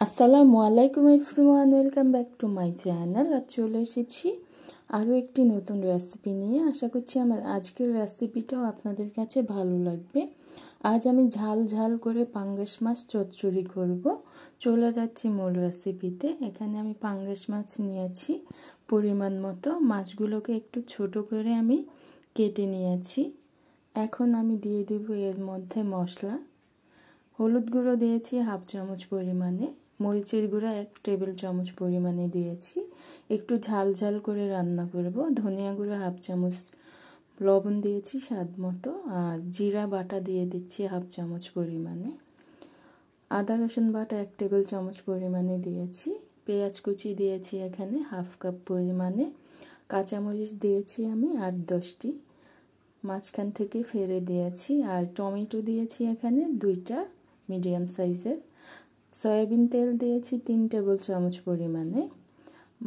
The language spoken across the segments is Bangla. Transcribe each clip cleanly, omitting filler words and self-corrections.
আসসালামু আলাইকুম everyone, welcome back to my channel. আজ চলে এসেছি আরও একটি নতুন রেসিপি নিয়ে। আশা করছি আমার আজকের রেসিপিটাও আপনাদের কাছে ভালো লাগবে। আজ আমি ঝাল ঝাল করে পাঙ্গাস মাছ চচ্চড়ি করব। চলে যাচ্ছি মূল রেসিপিতে। এখানে আমি পাঙ্গাস মাছ নিয়েছি পরিমাণ মতো। মাছগুলোকে একটু ছোট করে আমি কেটে নিয়েছি। এখন আমি দিয়ে দেব এর মধ্যে মশলা। হলুদ গুঁড়ো দিয়েছি হাফ চামচ পরিমাণে, মরিচের গুঁড়া 1 টেবিল চামচ পরিমাণে দিয়েছি। একটু ঝাল ঝাল করে রান্না করব। ধনিয়া গুঁড়া হাফ চামচ, লবণ দিয়েছি স্বাদ মতো, আর জিরা বাটা দিয়ে দিচ্ছি হাফ চামচ পরিমাণে। আদা রসুন বাটা 1 টেবিল চামচ পরিমাণে দিয়েছি। পেঁয়াজ কুচি দিয়েছি এখানে হাফ কাপ পরিমাণে। কাঁচামরিচ দিয়েছি আমি 8-10টি, মাঝখান থেকে ফেলে দিয়েছি। আর টমেটো দিয়েছি এখানে 2টা মিডিয়াম সাইজের। সয়াবিন তেল দিয়েছি 3 টেবিল চামচ পরিমাণে।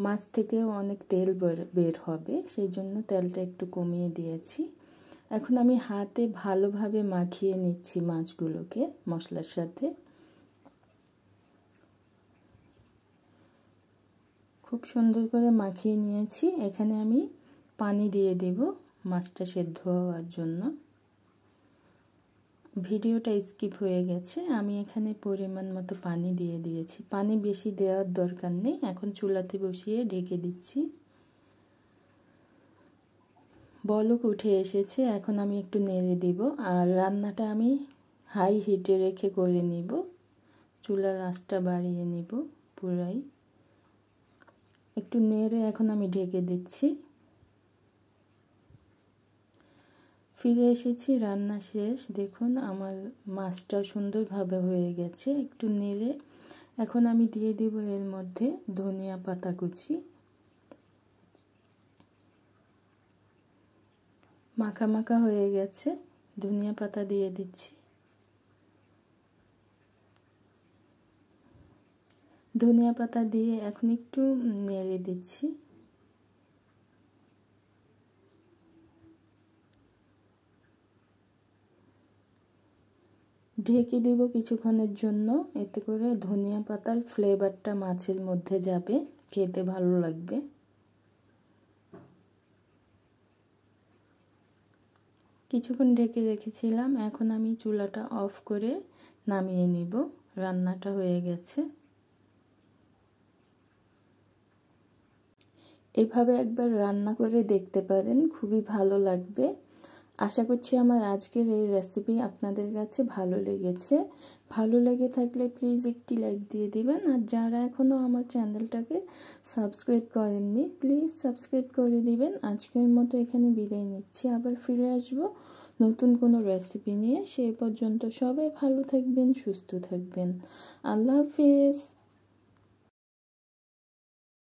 মাছ থেকেও অনেক তেল বের হবে, সেই জন্য তেলটা একটু কমিয়ে দিয়েছি। এখন আমি হাতে ভালোভাবে মাখিয়ে নিচ্ছি মাছগুলোকে মশলার সাথে। খুব সুন্দর করে মাখিয়ে নিয়েছি। এখানে আমি পানি দিয়ে দেব মাছটা সেদ্ধ হওয়ার জন্য। ভিডিওটা স্কিপ হয়ে গেছে, আমি এখানে পরিমাণ মতো পানি দিয়ে দিয়েছি। পানি বেশি দেওয়ার দরকার নেই। এখন চুলাতে বসিয়ে ঢেকে দিচ্ছি। বলক উঠে এসেছে, এখন আমি একটু নেড়ে দিব। আর রান্নাটা আমি হাই হিটে রেখে করে নিব। চুলার আঁচটা বাড়িয়ে নিব পুরাই। একটু নেড়ে এখন আমি ঢেকে দিচ্ছি। ফিরে এসেছি, রান্না শেষ। দেখুন আমার মাছটা সুন্দরভাবে হয়ে গেছে। একটু নেড়ে এখন আমি দিয়ে দিব এর মধ্যে ধনিয়া পাতা কুচি। মাখা মাখা হয়ে গেছে, ধনিয়া পাতা দিয়ে দিচ্ছি। ধনিয়া পাতা দিয়ে এখন একটু নেড়ে দিচ্ছি। ঢেকে দিব কিছুক্ষণের জন্য, এতে করে ধনিয়া পাতার ফ্লেভারটা মাছের মধ্যে যাবে, খেতে ভালো লাগবে। কিছুক্ষণ ঢেকে রেখেছিলাম। এখন আমি চুলাটা অফ করে নামিয়ে নিব। রান্নাটা হয়ে গেছে। এভাবে একবার রান্না করে দেখতে পারেন, খুবই ভালো লাগবে। আশা করছি আমার আজকের এই রেসিপি আপনাদের কাছে ভালো লেগেছে। ভালো লেগে থাকলে প্লিজ একটি লাইক দিয়ে দিবেন। আর যারা এখনও আমার চ্যানেলটাকে সাবস্ক্রাইব করেননি, প্লিজ সাবস্ক্রাইব করে দিবেন। আজকের মতো এখানে বিদায় নিচ্ছি। আবার ফিরে আসব নতুন কোনো রেসিপি নিয়ে। সেই পর্যন্ত সবাই ভালো থাকবেন, সুস্থ থাকবেন। আল্লাহ হাফেজ।